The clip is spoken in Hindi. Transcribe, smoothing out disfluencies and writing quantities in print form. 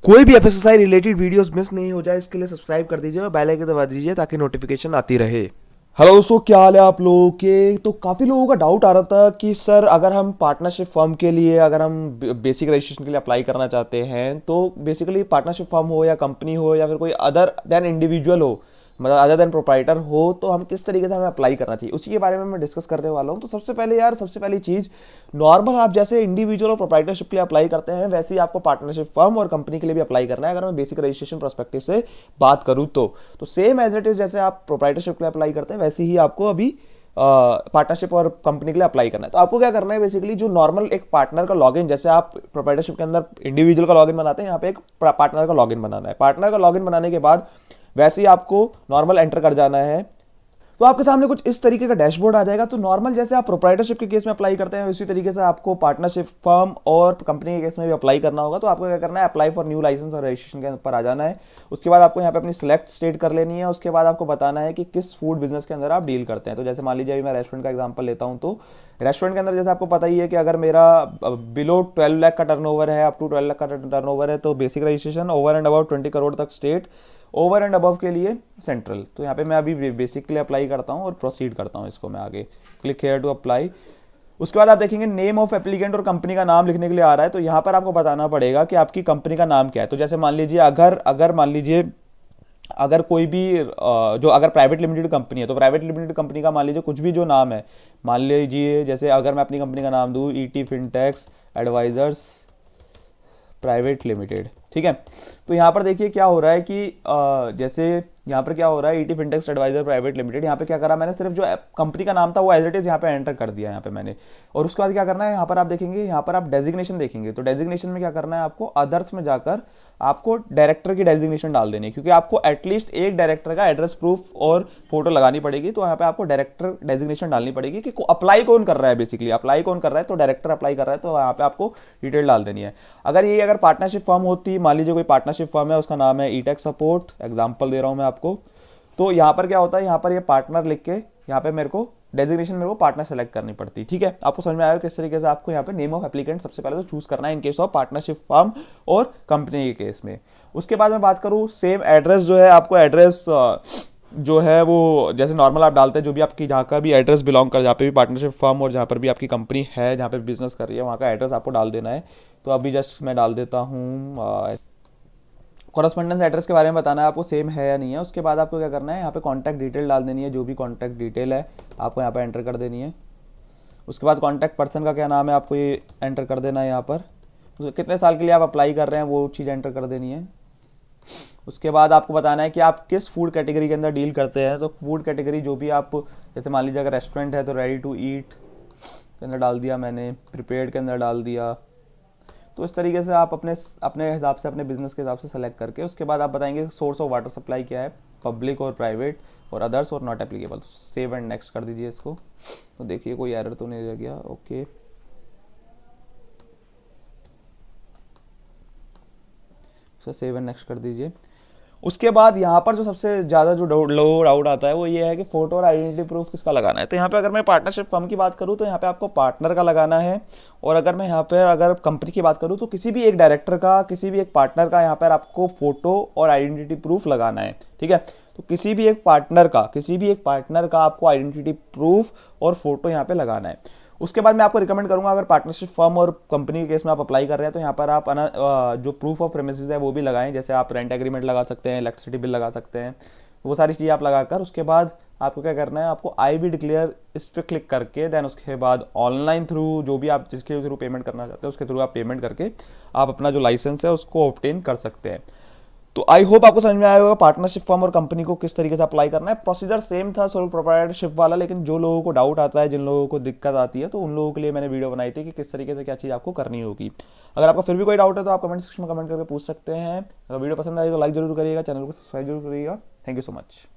कोई भी एफएसएसआई रिलेटेड वीडियोस मिस नहीं हो जाए इसके लिए सब्सक्राइब कर दीजिए और बेल आइकन दबा दीजिए ताकि नोटिफिकेशन आती रहे। हेलो दोस्तों, क्या हाल है आप लोगों के। तो काफ़ी लोगों का डाउट आ रहा था कि सर अगर हम पार्टनरशिप फर्म के लिए अगर हम बेसिक रजिस्ट्रेशन के लिए अप्लाई करना चाहते हैं तो बेसिकली पार्टनरशिप फर्म हो या कंपनी हो या फिर कोई अदर देन इंडिविजुअल हो, मतलब अदर देन प्रोप्राइटर हो, तो हम किस तरीके से हमें अप्लाई करना चाहिए उसी के बारे में मैं डिस्कस करने वाला हूँ। तो सबसे पहले यार, सबसे पहली चीज़, नॉर्मल आप जैसे इंडिविजुअल और प्रोप्राइटरशिप के लिए अप्लाई करते हैं वैसे ही आपको पार्टनरशिप फर्म और कंपनी के लिए भी अप्लाई करना है। अगर मैं बेसिक रजिस्ट्रेशन पर्सपेक्टिव से बात करूँ तो सेम एज इट इज जैसे आप प्रोप्राइटरशिप के लिए अप्लाई करते हैं वैसे ही आपको अभी पार्टनरशिप और कंपनी के लिए अप्लाई करना है। तो आपको क्या करना है, बेसिकली जो नॉर्मल एक पार्टनर का लॉगिन, जैसे आप प्रोप्राइटरशिप के अंदर इंडिविजुअल का लॉगिन बनाते हैं, यहाँ पे एक पार्टनर का लॉगिन बनाना है। पार्टनर का लॉगिन बनाने के बाद वैसे ही आपको नॉर्मल एंटर कर जाना है। तो आपके सामने कुछ इस तरीके का डैशबोर्ड आ जाएगा। तो नॉर्मल जैसे आप प्रोप्राइटरशिप के केस में अप्लाई करते हैं उसी तरीके से आपको पार्टनरशिप फर्म और कंपनी के केस में भी अप्लाई करना होगा। तो आपको क्या करना है, अप्लाई फॉर न्यू लाइसेंस और रजिस्ट्रेशन के ऊपर आ जाना है। उसके बाद आपको यहाँ पे अपनी सिलेक्ट स्टेट कर लेनी है। उसके बाद आपको बताना है कि किस फूड बिजनेस के अंदर आप डील करते हैं। तो जैसे मान लीजिए अभी मैं रेस्टोरेंट का एग्जांपल लेता हूँ, तो रेस्टोरेंट के अंदर जैसे आपको पता ही है कि अगर मेरा बिलो 12 लाख का टर्नओवर है, अप टू 12 लाख का टर्नओवर है, तो basic registration, over and about 20 crore तक स्टेट, ओवर एंड अबव के लिए सेंट्रल। तो यहाँ पे मैं अभी बेसिक के लिए अप्लाई करता हूँ और प्रोसीड करता हूँ इसको मैं आगे, क्लिक हेयर टू अप्लाई। उसके बाद आप देखेंगे नेम ऑफ एप्लीकेंट और कंपनी का नाम लिखने के लिए आ रहा है। तो यहाँ पर आपको बताना पड़ेगा कि आपकी कंपनी का नाम क्या है। तो जैसे मान लीजिए अगर मान लीजिए अगर कोई भी जो अगर प्राइवेट लिमिटेड कंपनी है तो प्राइवेट लिमिटेड कंपनी का मान लीजिए कुछ भी जो नाम है, मान लीजिए जैसे अगर मैं अपनी कंपनी का नाम दूँ ET Fintechs Advisors Private Limited, ठीक है। तो यहाँ पर देखिए क्या हो रहा है कि जैसे यहाँ पर क्या हो रहा है, ET Fintechs Advisor Private Limited, यहाँ पे क्या करा मैंने, सिर्फ जो कंपनी का नाम था वो एज इट इज यहाँ पे एंटर कर दिया यहाँ पे मैंने। और उसके बाद क्या करना है, यहाँ पर आप देखेंगे, यहाँ पर आप डेजिग्नेशन देखेंगे। तो डेजिग्नेशन में क्या करना है, आपको अदर्स में जाकर आपको डायरेक्टर की डेजिग्नेशन डाल देनी है, क्योंकि आपको एटलीस्ट एक डायरेक्टर का एड्रेस प्रूफ और फोटो लगानी पड़ेगी। तो यहाँ पे आपको डायरेक्टर डेजिग्नेशन डालनी पड़ेगी कि अप्लाई कौन कर रहा है, बेसिकली अप्लाई कौन कर रहा है। तो डायरेक्टर अप्लाई कर रहा है, तो यहाँ पे आपको डिटेल डाल देनी है। अगर पार्टनरशिप फर्म होती, मान लीजिए कोई पार्टनरशिप फर्म है, उसका नाम है ईटेक सपोर्ट, एग्जाम्पल दे रहा हूँ मैं आपको। तो यहाँ पर क्या होता है, यहाँ पर ये पार्टनर लिख के यहाँ पे मेरे को डेजिग्नेशन मेरे को पार्टनर सेलेक्ट करनी पड़ती है, ठीक है। आपको समझ में आया किस तरीके से आपको यहाँ पे नेम ऑफ एप्लीकेंट सबसे पहले तो चूज करना है in case of partnership firm और कंपनी के केस में। उसके बाद मैं बात करूँ, सेम एड्रेस जो है, आपको एड्रेस जो है वो जैसे नॉर्मल आप डालते हैं, जो भी आपकी जहाँ का भी एड्रेस बिलोंग कर, जहाँ पे भी पार्टनरशिप फर्म और जहाँ पर भी आपकी कंपनी है, जहाँ पे बिजनेस कर रही है, वहाँ का एड्रेस आपको डाल देना है। तो अभी जस्ट मैं डाल देता हूँ। कॉरेस्पॉन्डेंस एड्रेस के बारे में बताना है आपको सेम है या नहीं है। उसके बाद आपको क्या करना है, यहाँ पे कॉन्टैक्ट डिटेल डाल देनी है, जो भी कॉन्टैक्ट डिटेल है आपको यहाँ पे एंटर कर देनी है। उसके बाद कॉन्टैक्ट पर्सन का क्या नाम है आपको ये एंटर कर देना है यहाँ पर। कितने साल के लिए आप अप्लाई कर रहे हैं वो चीज़ एंटर कर देनी है। उसके बाद आपको बताना है कि आप किस फूड कैटेगरी के अंदर डील करते हैं। तो फूड कैटेगरी जो भी आप, जैसे मान लीजिए अगर रेस्टोरेंट है तो रेडी टू ईट के अंदर डाल दिया मैंने, प्रिपेयर्ड के अंदर डाल दिया। तो इस तरीके से आप अपने अपने हिसाब से, अपने बिजनेस के हिसाब से सेलेक्ट करके उसके बाद आप बताएंगे सोर्स ऑफ वाटर सप्लाई क्या है, पब्लिक और प्राइवेट और अदर्स और नॉट एप्लीकेबल। तो सेव एंड नेक्स्ट कर दीजिए इसको। तो देखिए कोई एरर तो नहीं रह गया, ओके। उसका सेव एंड नेक्स्ट कर दीजिए। उसके बाद यहाँ पर जो सबसे ज़्यादा जो डाउट आता है वो ये है कि फोटो और आइडेंटिटी प्रूफ किसका लगाना है। तो यहाँ पे अगर मैं पार्टनरशिप फर्म की बात करूँ तो यहाँ पे आपको पार्टनर का लगाना है। और अगर मैं यहाँ पे अगर कंपनी की बात करूँ तो किसी भी एक डायरेक्टर का, किसी भी एक पार्टनर का यहाँ पर आपको फोटो और आइडेंटिटी प्रूफ लगाना है, ठीक है। तो किसी भी एक पार्टनर का आपको आइडेंटिटी प्रूफ और फोटो यहाँ पे लगाना है। उसके बाद मैं आपको रिकमेंड करूंगा, अगर पार्टनरशिप फर्म और कंपनी के केस में आप अप्लाई कर रहे हैं तो यहाँ पर आप जो प्रूफ ऑफ प्रेमिसेस है वो भी लगाएं। जैसे आप रेंट एग्रीमेंट लगा सकते हैं, इलेक्ट्रिसिटी बिल लगा सकते हैं, वो सारी चीज़ें आप लगाकर उसके बाद आपको क्या करना है, आपको आई बी डिक्लेयर इस पर क्लिक करके देन उसके बाद ऑनलाइन थ्रू जो भी आप जिसके थ्रू पेमेंट करना चाहते हैं उसके थ्रू आप पेमेंट करके आप अपना जो लाइसेंस है उसको ऑब्टेन कर सकते हैं। तो आई होप आपको समझ में आया होगा पार्टनरशिप फर्म और कंपनी को किस तरीके से अप्लाई करना है। प्रोसीजर सेम था सोल प्रोप्राइटरशिप वाला, लेकिन जो लोगों को डाउट आता है, जिन लोगों को दिक्कत आती है, तो उन लोगों के लिए मैंने वीडियो बनाई थी कि किस तरीके से क्या चीज़ आपको करनी होगी। अगर आपको फिर भी कोई डाउट है तो आप कमेंट सेक्शन में कमेंट करके पूछ सकते हैं। अगर वीडियो पसंद आई तो लाइक जरूर करिएगा, चैनल को सब्सक्राइब जरूर करिएगा। Thank you so much.